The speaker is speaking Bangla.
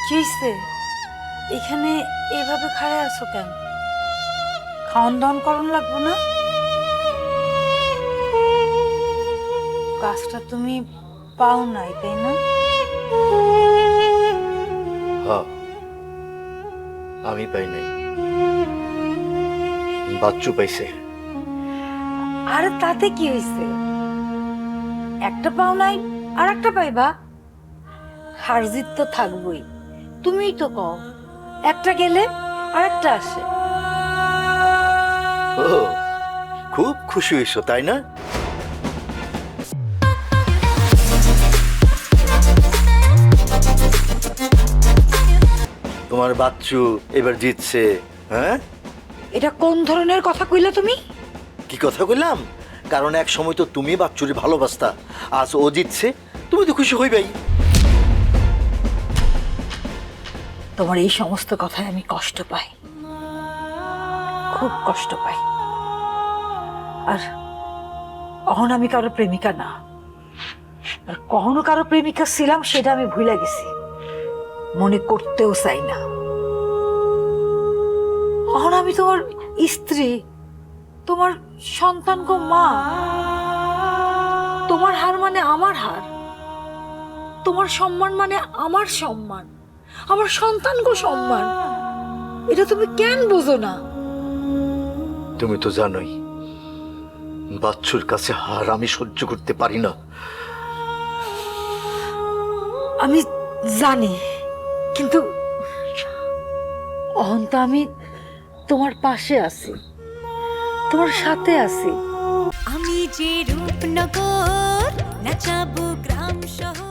কি হইছে? এখানে এভাবে খাড়ে আছো কেন? খাওন দাওন করন লাগবো না? কাজটা তুমি পাও নাই, তাই না? হ্যাঁ, আমি পাই নাই, বাচ্চু পাইছে। আরে তাতে কি হইছে? একটা পাও নাই আর একটা পাইবা। হার জিত তো থাকবই, তুমিই তো কও একটা গেলে আর একটা আসে। ও, খুব খুশি হইছো তাই না? তোমার বাচ্চু এবার জিতছে। হ্যাঁ, এটা কোন ধরনের কথা কইলা তুমি? কি কথা কইলাম? কারণ এক সময় তো তুমি বাচ্চুরি ভালোবাসতা, আজ ও জিতছে, তুমি তো খুশি হইবাই। তোমার এই সমস্ত কথায় আমি কষ্ট পাই, খুব কষ্ট পাই। আর কখন আমি কারো প্রেমিকা না, আর কখনো কারো প্রেমিকা ছিলাম সেটা আমি ভুলে গেছি, মনে করতেও চাই না। কখন আমি তোমার স্ত্রী, তোমার সন্তান গো মা। তোমার হার মানে আমার হার, তোমার সম্মান মানে আমার সম্মান, আমার সন্তান গো সম্মান। এটা তুমি কেন বোঝো না? তুমি তো জানোই বাচ্চুর কাছে হার আমি সহ্য করতে পারি না। আমি জানি, কিন্তু অহন তো আমি তোমার পাশে আছি, তোমার সাথে আছি। আমি যে রূপনগর নাচাবো গ্রাম শহর।